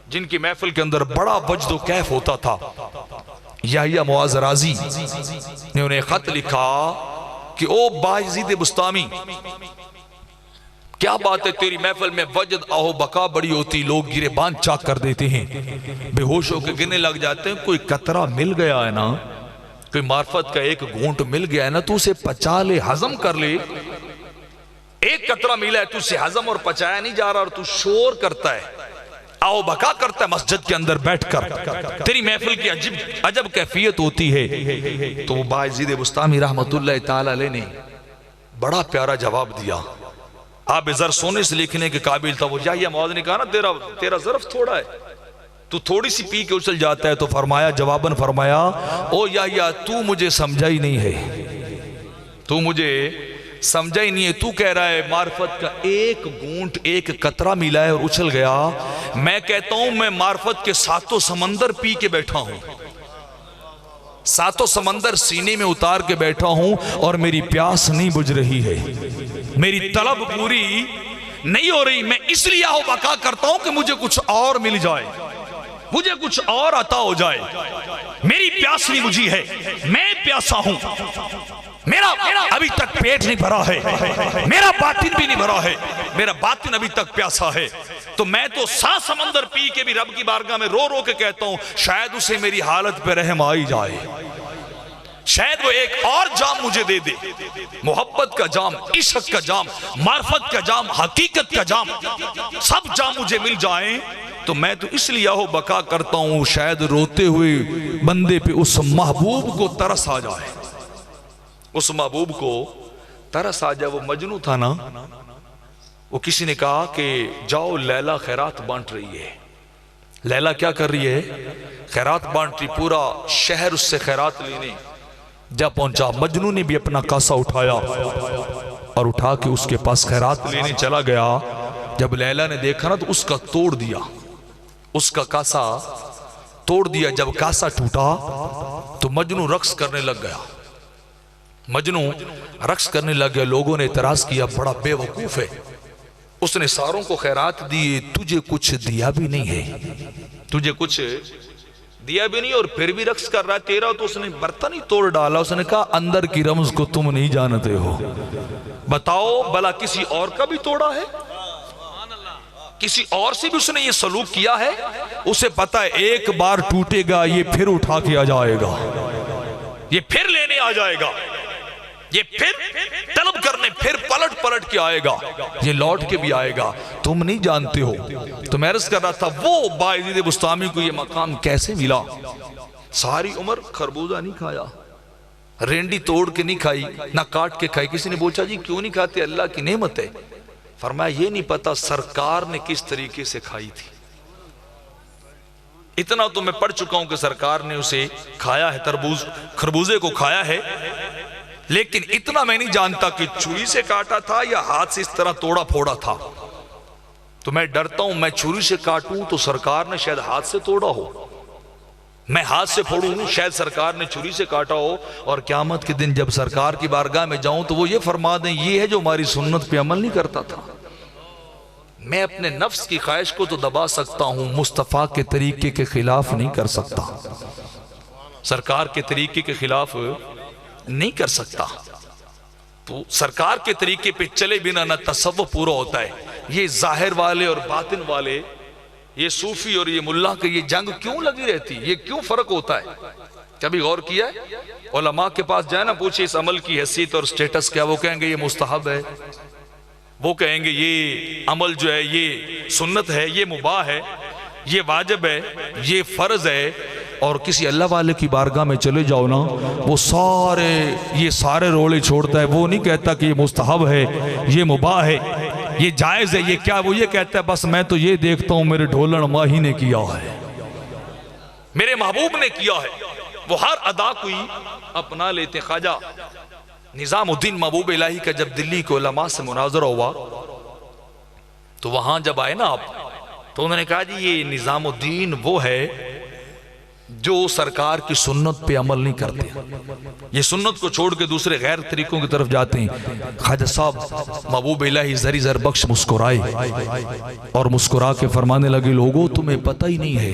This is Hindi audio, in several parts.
जिनकी महफिल के अंदर बड़ा वजद व कैफ होता था। याहिया मुआज़ राज़ी ने उन्हें खत लिखा कि ओ बायज़ीद बुस्तामी, क्या बात है तेरी महफिल में वजद आहो बका बड़ी होती, लोग गिरेबान चाक कर देते हैं, बेहोश होकर गिरने लग जाते हैं। कोई कतरा मिल गया है ना, कोई मार्फत का एक घूंट मिल गया है ना, तू उसे पचा ले, हजम कर ले। एक कतरा मिला है, तू उसे हजम और पचाया नहीं जा रहा और तू शोर करता है, आओ बका करता है मस्जिद के अंदर बैठकर, तेरी महफिल की अजब कैफियत होती है। तो वो बायज़ीद बुस्तामी रहमतुल्लाह ताला अलैह ने बड़ा प्यारा जवाब दिया। आप जर सोने से लिखने के काबिल था वो। याहिया मुआज़ ने कहा ना तेरा ज़र्फ थोड़ा है, तू थोड़ी सी पी के उछल जाता है। तो फरमाया, जवाबन फरमाया, ओ याहिया तू मुझे समझा ही नहीं है, तू मुझे समझा ही नहीं है। तू कह रहा है मार्फत का एक घूंट एक कतरा मिला है और उछल गया। मैं कहता हूं मैं मार्फत के सातों समंदर पी के बैठा हूं, सातों समंदर सीने में उतार के बैठा हूं और मेरी प्यास नहीं बुझ रही है, मेरी तलब पूरी नहीं हो रही। मैं इसलिए आओ बका करता हूं कि मुझे कुछ और मिल जाए, मुझे कुछ और अता हो जाए। मेरी प्यास नहीं बुझी है, मैं प्यासा हूं, मेरा अभी तक पेट नहीं भरा है, मेरा बातिन भी नहीं भरा है, मेरा बातिन अभी तक प्यासा है। तो मैं तो 7 समंदर पी के भी रब की बारगाह में रो रो के कहता हूं शायद उसे मेरी हालत पे रहम आई जाए, शायद वो एक और जाम मुझे दे दे, मोहब्बत का जाम, इश्क का जाम, मार्फत का जाम, हकीकत का जाम, सब जाम मुझे मिल जाएं। तो मैं तो इसलिए आहो बका करता हूं शायद रोते हुए बंदे पे उस महबूब को तरस आ जाए, उस महबूब को तरस आ जाए। वो मजनू था ना, वो किसी ने कहा कि जाओ लैला खैरात बांट रही है। लैला क्या कर रही है? खैरात बांट रही, पूरा शहर उससे खैरात लेने जा पहुंचा। मजनू ने भी अपना कासा उठाया और उठा के उसके पास खैरात लेने चला गया। जब लैला ने देखा ना तो उसका तोड़ दिया, उसका कासा तोड़ दिया। जब कासा टूटा तो मजनू रक्स करने लग गया, मजनू रक्स करने लग गया। लोगों ने इतराज किया बड़ा बेवकूफ है, उसने सारों को खैरात दी, तुझे कुछ दिया भी नहीं है, तुझे कुछ दिया भी नहीं और फिर भी रक्स कर रहा है। तेरा तो उसने बर्तन ही तोड़ डाला। उसने कहा अंदर की रमज को तुम नहीं जानते हो, बताओ भला किसी और का भी तोड़ा है? किसी और से भी उसने ये सलूक किया है? उसे पता है एक बार टूटेगा ये फिर उठा के आ जाएगा, ये फिर लेने आ जाएगा, ये फिर तलब करने फिर पलट पलट के आएगा, ये लौट के भी आएगा, तुम नहीं जानते हो। तो मैं अर्ज कर रहा था वो बायज़ीद बुस्तामी को ये मकाम कैसे मिला? सारी उम्र खरबूजा नहीं खाया, रेंडी तोड़ के नहीं खाई, ना काट के खाई। किसी ने पूछा जी क्यों नहीं खाते? अल्लाह की नेमत है। फरमाया ये नहीं पता सरकार ने किस तरीके से खाई थी। इतना तो मैं पढ़ चुका हूं कि सरकार ने उसे खाया है, तरबूज खरबूजे को खाया है, लेकिन इतना मैं नहीं जानता कि छुरी से काटा था या हाथ से इस तरह तोड़ा फोड़ा था। तो मैं डरता हूं मैं छुरी से काटूं तो सरकार ने शायद हाथ से तोड़ा हो, मैं हाथ से फोड़ूं शायद सरकार ने छुरी से काटा हो। और क़यामत के दिन जब सरकार की बारगाह में जाऊं तो वो ये फरमा दें ये है जो हमारी सुन्नत पे अमल नहीं करता था। मैं अपने नफ्स की ख्वाहिश को तो दबा सकता हूं, मुस्तफ़ा के तरीके के खिलाफ नहीं कर सकता, सरकार के तरीके के खिलाफ नहीं कर सकता। तो सरकार के तरीके पे चले बिना ना तसव्वुफ पूरा होता है। ये जाहिर वाले और बातिन वाले, ये सूफी और ये मुल्ला के ये जंग क्यों लगी रहती, ये क्यों फर्क होता है? कभी गौर किया है? उलमा के पास जाए ना, पूछे इस अमल की हैसियत और स्टेटस क्या, वो कहेंगे ये मुस्तहब है, वो कहेंगे ये अमल जो है ये सुन्नत है, ये मुबाह है, ये वाजिब है, ये फर्ज है। और किसी अल्लाह वाले की बारगाह में चले जाओ ना, वो ये सारे रोले छोड़ता है। वो नहीं कहता कि ये मुस्तहब है, ये मुबाह है, ये जायज़ है, ये क्या, वो ये कहता है बस मैं तो ये देखता हूँ मेरे ढोलन माही ने किया है, मेरे महबूब ने किया है। वो हर अदा को ही अपना लेते। ख्वाजा निज़ामुद्दीन महबूब इलाही का जब दिल्ली के उलमा से मुनाज़रा हुआ तो वहां जब आए ना आप, तो उन्होंने कहा जी ये निज़ामुद्दीन वो है जो सरकार की सुन्नत पे अमल नहीं करते, ये सुन्नत को छोड़ के दूसरे गैर तरीकों की तरफ जाते हैं। ख्वाजा साहब महबूब इलाही ज़री ज़र बख्श मुस्कुराए और मुस्कुरा के फरमाने लगे, लोगों तुम्हें पता ही नहीं है,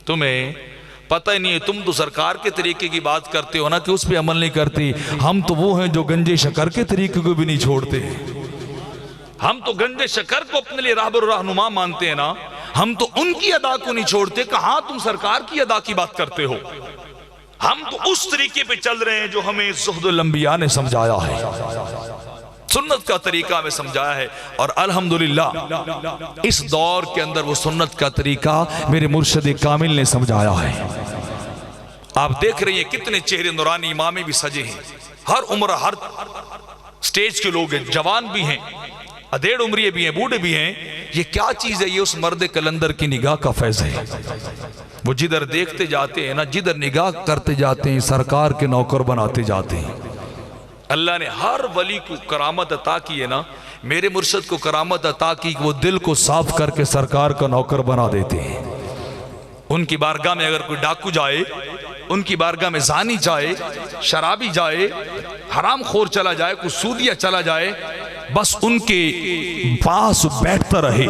तुम्हें पता ही नहीं है, तुम तो सरकार के तरीके की बात करते हो ना कि उस पर अमल नहीं करते। हम तो वो हैं जो गंजे शक्कर के तरीके को भी नहीं छोड़ते। हम तो गंजे शक्कर को अपने लिए राहबर रहनुमा मानते हैं ना, हम तो उनकी अदा को नहीं छोड़ते। कहां तुम सरकार की अदा की बात करते हो? हम तो उस तरीके पे चल रहे हैं जो हमें ज़ुहदुल अंबिया ने समझाया है, सुन्नत का तरीका हमें समझाया है। और अल्हम्दुलिल्लाह इस दौर के अंदर वो सुन्नत का तरीका मेरे मुर्शिद कामिल ने समझाया है। आप देख रही हैं कितने चेहरे नूरानी इमामे भी सजे हैं, हर उम्र हर स्टेज के लोग हैं, जवान भी हैं, अधेड़ उम्रिये भी हैं, बूढ़े भी हैं। ये क्या चीज है? ये उस मर्द कलंदर की निगाह का फैज़ है। वो जिधर देखते जाते हैं ना, जिधर निगाह करते जाते हैं, सरकार के नौकर बनाते जाते हैं। अल्लाह ने हर वली को करामत अता की है ना, मेरे मुर्शिद को करामत अता की कि वो दिल को साफ करके सरकार का नौकर बना देते हैं। उनकी बारगाह में अगर कोई डाकू जाए, उनकी बारगाह में जानी जाए, शराबी जाए, हराम खोर चला जाए, कोई सूदिया चला जाए, बस उनके पास बैठता रहे,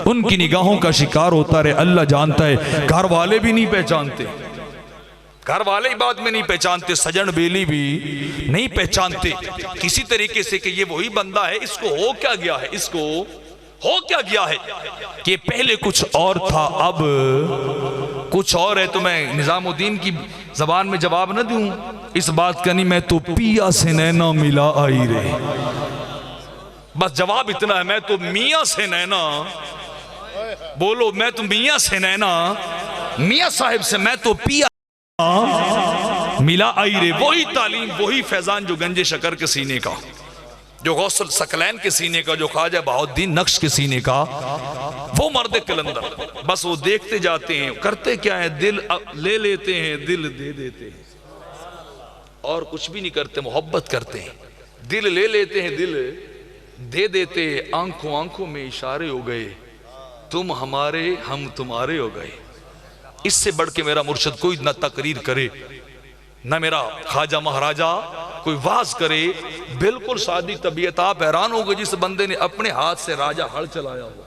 उनकी निगाहों का शिकार होता रहे। अल्लाह जानता है घर वाले भी नहीं पहचानते, घर वाले ही बाद में नहीं पहचानते, सजन बेली भी नहीं पहचानते किसी तरीके से कि ये वही बंदा है। इसको हो क्या गया है, इसको हो क्या गया है कि पहले कुछ और था अब कुछ और है। तो मैं निजामुद्दीन की जबान में जवाब न दूं इस बात का, नहीं मैं तो पिया से नैना मिला आई रे, बस जवाब इतना है, मैं तो मियाँ से नैना, बोलो मैं तो मियाँ से नैना, मियाँ साहिब से मैं तो पिया मिला आई रे। वही तालीम, वही फैजान जो गंजे शक्कर के सीने का, जो गौसल सकलैन के सीने का, जो ख्वाजा बहाउद्दीन नक्श के सीने का, वो मर्द कलंदर। बस वो देखते जाते हैं, करते क्या है, दिल ले लेते हैं, दिल दे देते हैं, और कुछ भी नहीं करते, मोहब्बत करते हैं। दिल ले लेते हैं, दिल दे देते, आंखों आंखों में इशारे हो गए, तुम हमारे हम तुम्हारे हो गए। इससे बढ़ के मेरा मुर्शिद कोई न तकरीर करे, न मेरा ख्वाजा महाराजा कोई वाज करे, बिल्कुल सादी तबीयत। आप हैरान हो गए जिस बंदे ने अपने हाथ से राजा हल चलाया हो,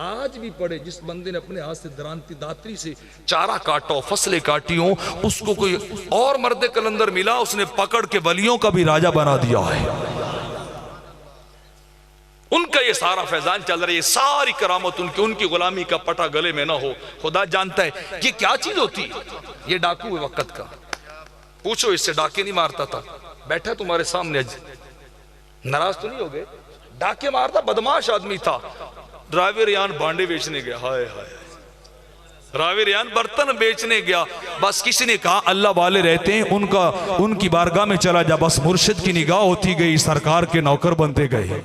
आज भी पढ़े, जिस बंदे ने अपने हाथ से दरांती दात्री से चारा काटा हो, फसलें काटी हो, उसको कोई और मर्द कलंदर मिला, उसने पकड़ के वलियों का भी राजा बना दिया है। उनका ये सारा फैजान चल रहा है, ये सारी करामत उनकी, उनकी गुलामी का पटा गले में ना हो। खुदा जानता है ये क्या चीज होती है। ये डाकू है वक्त का, पूछो इससे, डाके नहीं मारता था, बैठा तुम्हारे सामने, आज नाराज तो नहीं हो गए? डाके मारता, बदमाश आदमी था। ड्राइवर यान भांडे बेचने गया, हाय हाय, ड्राइवर यान बर्तन बेचने गया। बस किसी ने कहा अल्लाह वाले रहते हैं, उनका उनकी बारगाह में चला जा, बस मुर्शिद की निगाह होती गई, सरकार के नौकर बनते गए।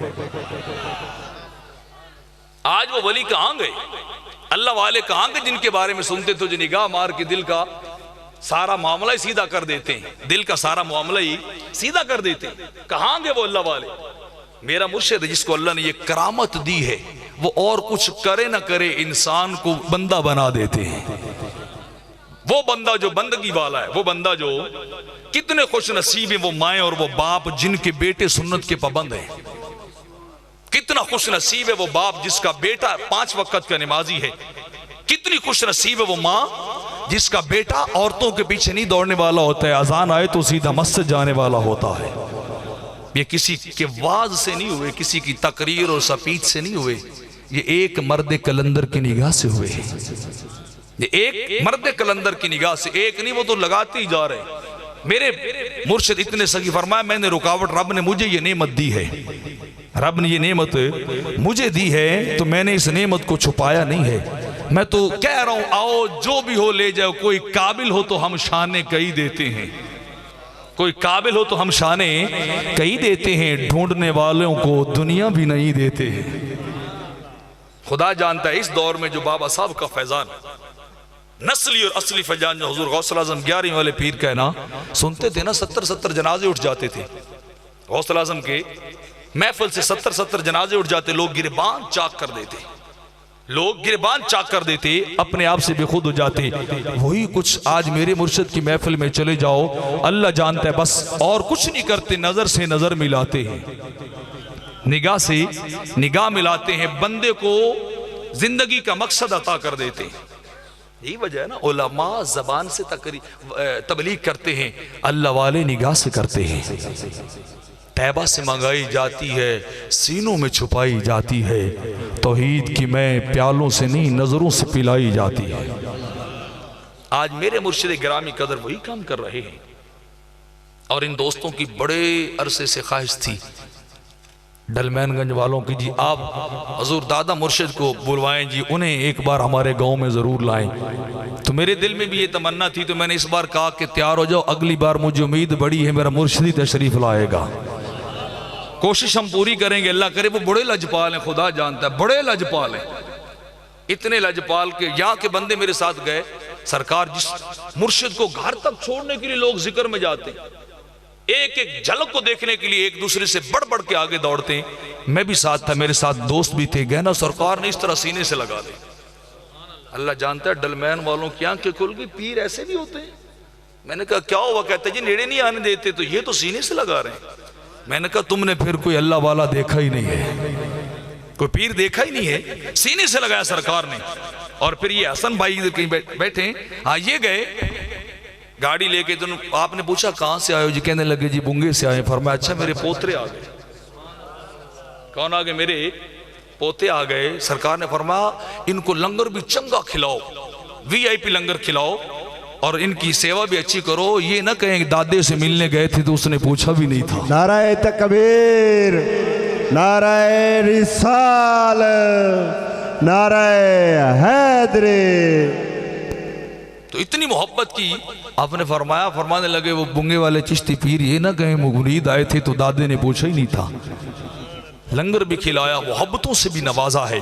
आज वो वली कहां गए, अल्लाह वाले कहां गए जिनके बारे में सुनते तो, जो निगाह मार के दिल का सारा मामला ही सीधा कर देते हैं, दिल का सारा मामला ही सीधा कर देते हैं। कहां गए वो अल्लाह वाले? मेरा मुर्शिद जिसको अल्लाह ने ये करामत दी है, वो और कुछ करे ना करे, इंसान को बंदा बना देते हैं। वो बंदा जो बंदगी वाला है, वो बंदा जो, कितने खुश नसीब है वो माएं और वो बाप जिनके बेटे सुन्नत के पाबंद हैं। कितना खुश नसीब है वो बाप जिसका बेटा 5 वक्त का नमाजी है। कितनी खुश नसीब है वो माँ जिसका बेटा औरतों के पीछे नहीं दौड़ने वाला होता है, अजान आए तो सीधा मस्जिद जाने वाला होता है। ये किसी के वाज से नहीं हुए, किसी की तकरीर और सपीच से नहीं हुए, ये एक मर्द कलंदर की निगाह से हुए। ये एक मर्द कलंदर की निगाह से, एक नहीं, वो तो लगाते ही जा रहे। मेरे मुर्शिद इतने सगी फरमाया, मैंने रुकावट, रब ने मुझे ये नेमत दी है, रब ने ये नेमत मुझे दी है, तो मैंने इस नेमत को छुपाया नहीं है। मैं तो कह रहा हूं, आओ जो भी हो ले जाओ, कोई काबिल हो तो हम शाने कई देते हैं, कोई काबिल हो तो हम शाने कई देते हैं, ढूंढने वालों को दुनिया भी नहीं देते हैं। खुदा जानता है इस दौर में जो बाबा साहब का फैजान, नस्ली और असली फैजान, जो हुजूर गौसल आजम 11वीं वाले पीर का है ना, सुनते थे ना 70-70 जनाजे उठ जाते थे। गौसल आजम के महफिल से 70-70 जनाजे उठ जाते, लोग गिरबान चाक कर देते। लोग गिरबान चाक कर देते, अपने आप से बेखुद हो जाते। वही कुछ आज मेरे मुर्शिद की महफिल में चले जाओ, अल्लाह जानता है, बस और कुछ नहीं करते, नजर से नजर मिलाते हैं, निगाह से निगाह मिलाते हैं, बंदे को जिंदगी का मकसद अता कर देते हैं। यही वजह है ना, उलमा जबान से तबलीग करते हैं, अल्लाह वाले निगाह से करते हैं। तैबा से मंगाई जाती है, सीनों में छुपाई जाती है, तौहीद की मैं प्यालों से नहीं नजरों से पिलाई जाती है। आज मेरे मुर्शिद गिरामी कदर वही काम कर रहे हैं। और इन दोस्तों की बड़े अरसे से ख्वाहिश थी, डलमैनगंज वालों की, जी आप हजूर दादा मुर्शिद को बुलवाएं जी, उन्हें एक बार हमारे गांव में ज़रूर लाएं। तो मेरे दिल में भी ये तमन्ना थी, तो मैंने इस बार कहा कि तैयार हो जाओ, अगली बार मुझे उम्मीद बड़ी है मेरा मुर्शिद तशरीफ लाएगा। कोशिश हम पूरी करेंगे, अल्लाह करे। वो बड़े लजपाल हैं, खुदा जानता है, बड़े लजपाल हैं, इतने लजपाल के यहाँ के बंदे मेरे साथ गए। सरकार जिस मुर्शिद को घर तक छोड़ने के लिए लोग जिक्र में जाते हैं, एक एक झलक को देखने के लिए एक दूसरे से बढ़ बढ़ के आगे दौड़ते हैं। मैं भी साथ था, मेरे साथ दोस्त भी थे। गहना सरकार ने इस तरह सीने से लगा दे। अल्लाह जानता है, डलमैन वालों की आंखें खुल गई, पीर ऐसे भी होते हैं। मैंने कहा क्या हुआ? कहते जी नेड़े नहीं आने देते, तो ये तो सीने से लगा रहे हैं। मैंने कहा तुमने फिर कोई अल्लाह वाला देखा ही नहीं है, कोई पीर देखा ही नहीं है, सीने से लगाया सरकार ने। और फिर ये हसन भाई कहीं बैठे, हाँ ये गए गाड़ी लेके, तो आपने पूछा कहां से आए हो जी? कहने लगे जी बुंगे से आए। फरमाया अच्छा मेरे पोतरे आ गए। कौन आ गए? मेरे पोते आ गए। सरकार ने फरमाया इनको लंगर भी चंगा खिलाओ, VIP लंगर खिलाओ, और इनकी सेवा भी अच्छी करो। ये ना कहें दादे से मिलने गए थे तो उसने पूछा भी नहीं था। नाराए तकबीर, नाराए रिसाल, नाराए हैदरे। तो इतनी मोहब्बत की आपने फरमाया। फरमाने लगे वो बुंगे वाले चिश्ती पीर ये ना कहें मुरीद आए थे तो दादे ने पूछा ही नहीं था। लंगर भी खिलाया, मोहब्बतों से भी नवाजा है।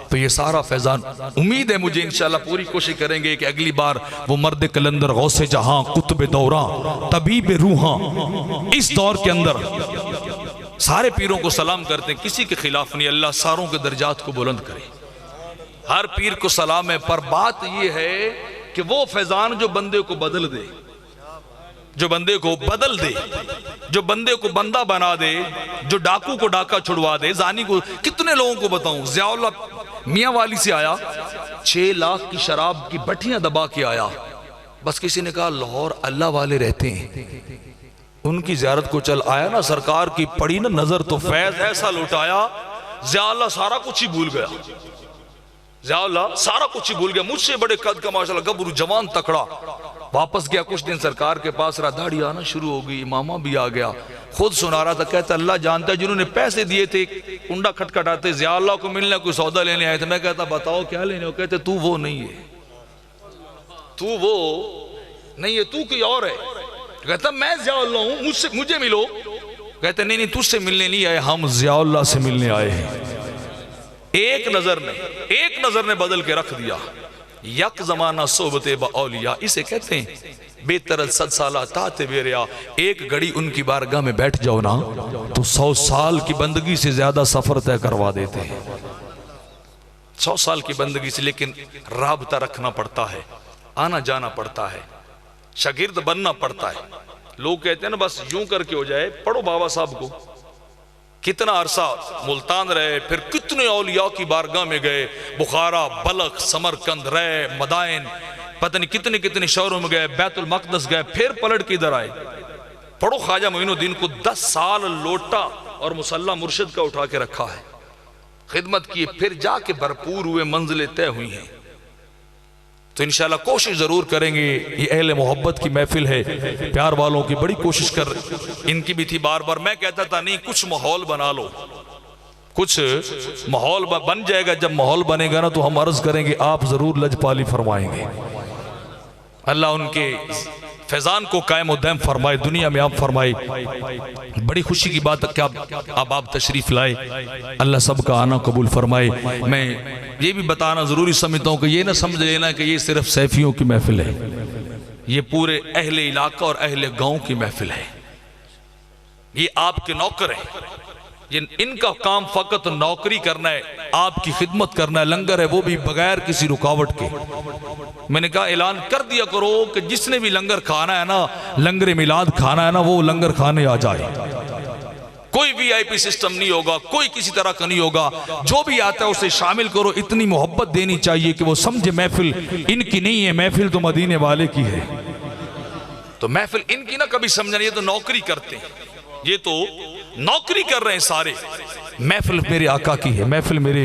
तो ये सारा फैजान उम्मीद है मुझे इंशाल्लाह पूरी कोशिश करेंगे कि अगली बार वो मर्द कलंदर गौसे जहां कुतुब दौरा तबीब रूहां, इस दौर के अंदर सारे पीरों को सलाम करते हैं, किसी के खिलाफ नहीं। अल्लाह सारों के दर्जात को बुलंद करे, हर पीर को सलाम है। पर बात यह है कि वो फैजान जो बंदे को बदल दे, जो बंदे को बदल दे, जो बंदे को बंदा बना दे, जो डाकू को डाका छुड़वा दे, जानी को। कितने लोगों को बताऊं, ज़ियाउल्लाह मियाँ वाली से आया, 6 लाख की शराब की भट्टियां दबा के आया। बस किसी ने कहा लाहौर अल्लाह वाले रहते हैं, उनकी ज़ियारत को चल आया ना। सरकार की पड़ी ना नजर तो फैज ऐसा लुटाया, ज़ियाउल्लाह सारा कुछ ही भूल गया। ज़ियाउल्लाह सारा कुछ ही भूल गया। मुझसे बड़े कद का माशाल्लाह गबरू जवान तकड़ा। वापस गया, कुछ दिन सरकार के पास रहा, दाढ़ी आना शुरू हो गई, मामा भी आ गया, खुद सुना रहा था। कहता अल्लाह जानता है जिन्होंने पैसे दिए थे कुंडा खटखटाते ज़ियाउल्लाह को मिलने, कोई सौदा लेने आए थे। मैं कहता बताओ क्या लेने हो? कहते तू वो नहीं है, तू वो नहीं है, तू कोई और है। कहता मैं ज़ियाउल्लाह हूं, मुझे मिलो। कहते नहीं नहीं तुझसे मिलने नहीं आए, हम ज़ियाउल्लाह से मिलने आए हैं। एक नजर ने बदल के रख दिया। यक जमाना सोबते बौलिया, इसे कहते हैं बेतरल 7 साला ताते बेरिया। एक घड़ी उनकी बारगाह में बैठ जाओ ना तो 100 साल की बंदगी से ज्यादा सफर तय करवा देते हैं। 100 साल की बंदगी से, लेकिन राबता रखना पड़ता है, आना जाना पड़ता है, शागिर्द बनना पड़ता है। लोग कहते हैं ना बस यूं करके हो जाए। पढ़ो बाबा साहब को, कितना अरसा मुल्तान रहे, फिर कितने औलिया की बारगाह में गए, बुखारा, बलख, समरकंद, रहे, मदाइन, पता नहीं कितने कितने शहरों में गए, बैतुल मक़दस गए, फिर पलट के इधर आए। पढ़ो ख्वाजा मोइनुद्दीन को 10 साल लोटा और मुसल्ला मुर्शिद का उठा के रखा है, खिदमत की, फिर जाके भरपूर हुए, मंजिलें तय हुई हैं। तो इंशाल्लाह कोशिश जरूर करेंगे। ये अहले मोहब्बत की महफिल है, प्यार वालों की बड़ी कोशिश कर इनकी भी थी। बार बार मैं कहता था नहीं कुछ माहौल बना लो, कुछ माहौल बन जाएगा। जब माहौल बनेगा ना तो हम अर्ज करेंगे आप जरूर लजपाली फरमाएंगे। अल्लाह उनके फैजान को कायम उद्दम फरमाए, दुनिया में आप फरमाए। बड़ी खुशी की बात है कि आप तशरीफ लाए। अल्लाह सबका आना कबूल फरमाए। मैं ये भी बताना जरूरी समझता हूँ कि ये ना समझ लेना कि ये सिर्फ सैफियों की महफिल है, ये पूरे अहले इलाका और अहले गांव की महफिल है। ये आपके नौकर हैं, इनका काम फकत नौकरी करना है, आपकी खिदमत करना है, लंगर है वो भी बगैर किसी रुकावट के। मैंने कहा ऐलान कर दिया करो कि जिसने भी लंगर खाना है ना, लंगर मिलाद खाना है ना, वो लंगर खाने आ जाए। कोई वीआईपी सिस्टम नहीं होगा, कोई किसी तरह का नहीं होगा, जो भी आता है उसे शामिल करो। इतनी मोहब्बत देनी चाहिए कि वो समझे महफिल इनकी नहीं है, महफिल तो मदीने वाले की है। तो महफिल इनकी ना कभी समझना, ये तो नौकरी करते हैं, ये तो नौकरी कर रहे हैं सारे। महफिल मेरे आका की है, महफिल मेरे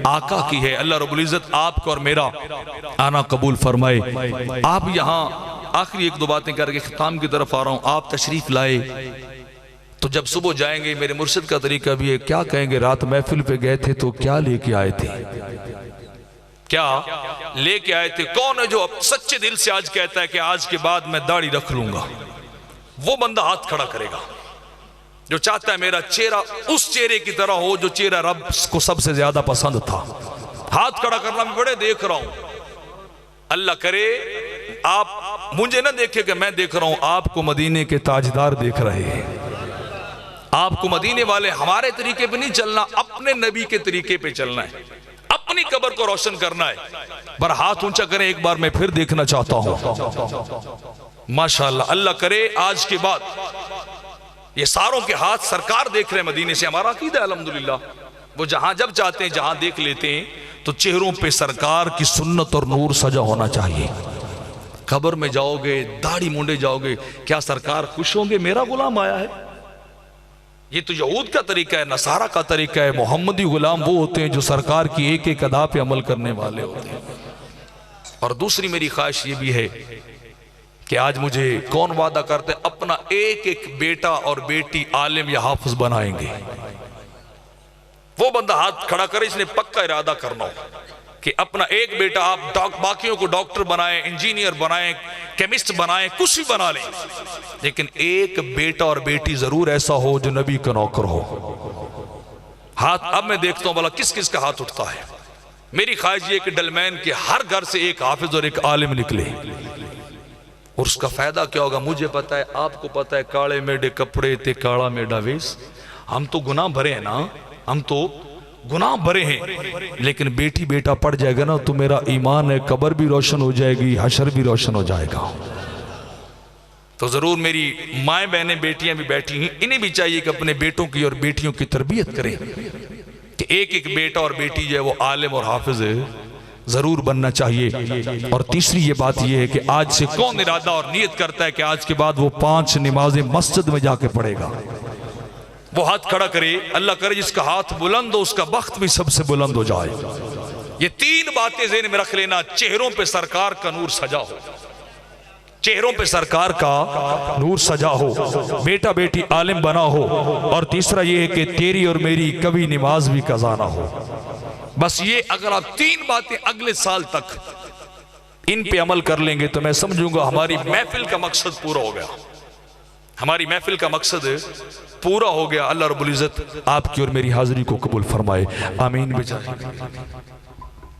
आका की है। अल्लाह रब्बुल इज्जत आपको और मेरा आना कबूल फरमाए। आप यहाँ आखिरी एक दो बातें करके खिताम की तरफ आ रहा हूँ। आप तशरीफ लाए तो जब सुबह जाएंगे, मेरे मुर्शिद का तरीका भी है, क्या कहेंगे रात महफिल पे गए थे तो क्या लेके आए थे, क्या लेके आए थे। कौन है जो सच्चे दिल से आज कहता है कि आज के बाद मैं दाढ़ी रख लूंगा, वो बंदा हाथ खड़ा करेगा। जो चाहता है मेरा चेहरा उस चेहरे की तरह हो जो चेहरा रब को सबसे ज्यादा पसंद था, हाथ खड़ा करना मैं बड़े देख रहा हूं। अल्लाह करे आप मुझे ना देखे कि मैं देख रहा हूं, आपको मदीने के ताजदार देख रहे हैं। आपको मदीने वाले हमारे तरीके पे नहीं चलना, अपने नबी के तरीके पे चलना है, अपनी कब्र को रोशन करना है। पर हाथ ऊंचा करें, एक बार मैं फिर देखना चाहता हूं। माशाअल्लाह, अल्लाह करे आज के बाद ये सारों के हाथ सरकार देख रहे हैं मदीने से। हमारा अकीदा है अल्हम्दुलिल्लाह, वो जहां जब चाहते हैं जहां देख लेते हैं, तो चेहरों पे सरकार की सुन्नत और नूर सजा होना चाहिए। कब्र में जाओगे, दाढ़ी मुंडे जाओगे, क्या सरकार खुश होंगे मेरा गुलाम आया है? ये तो यहूद का तरीका है, नसारा का तरीका है। मोहम्मदी गुलाम वो होते हैं जो सरकार की एक एक अदा पे अमल करने वाले होते हैं। और दूसरी मेरी ख्वाहिश ये भी है कि आज मुझे कौन वादा करते हैं अपना एक एक बेटा और बेटी आलिम या हाफिज बनाएंगे। वो बंदा हाथ खड़ा करे इसने पक्का इरादा करना हो कि अपना एक बेटा आप बाकियों को डॉक्टर बनाएं, इंजीनियर बनाएं, केमिस्ट बनाएं, कुछ भी बना लें, लेकिन एक बेटा और बेटी जरूर ऐसा हो जो नबी का नौकर हो। हाथ अब मैं देखता हूं भला किस किस का हाथ उठता है। मेरी ख्वाहिश ये कि डलमैन के हर घर से एक हाफिज और एक आलिम निकले। और उसका फायदा क्या होगा मुझे पता है, आपको पता है। काले मेढे कपड़े ते काला मेढा वेश, हम तो गुनाह भरे हैं ना, हम तो गुनाह भरे हैं, लेकिन बेटी बेटा पड़ जाएगा ना तो मेरा ईमान है, कब्र भी रोशन हो जाएगी, हशर भी रोशन हो जाएगा। तो जरूर मेरी माएँ बहनें बेटियां भी बैठी हैं, इन्हें भी चाहिए कि अपने बेटों की और बेटियों की तरबियत करें कि एक एक बेटा और बेटी जो है वो आलिम और हाफिज जरूर बनना चाहिए। और तीसरी ये बात ये है कि आज से कौन इरादा और नियत करता है कि आज के बाद वो 5 नमाजें मस्जिद में जाके पढ़ेगा, वो हाथ खड़ा करे। अल्लाह करे जिसका हाथ बुलंद हो उसका बख्त भी सबसे बुलंद हो जाए। ये 3 बातें ज़हन में रख लेना। चेहरों पे सरकार का नूर सजा हो, चेहरों पे सरकार का नूर सजा हो, बेटा बेटी आलिम बना हो, और तीसरा ये है कि तेरी और मेरी कभी नमाज भी कज़ा ना हो। बस ये अगर आप 3 बातें अगले साल तक इन पे अमल कर लेंगे तो मैं समझूंगा हमारी महफिल का मकसद पूरा हो गया, हमारी महफिल का मकसद पूरा हो गया। अल्लाह रब्बुल इज्जत आपकी और मेरी हाजिरी को कबूल फरमाए, आमीन।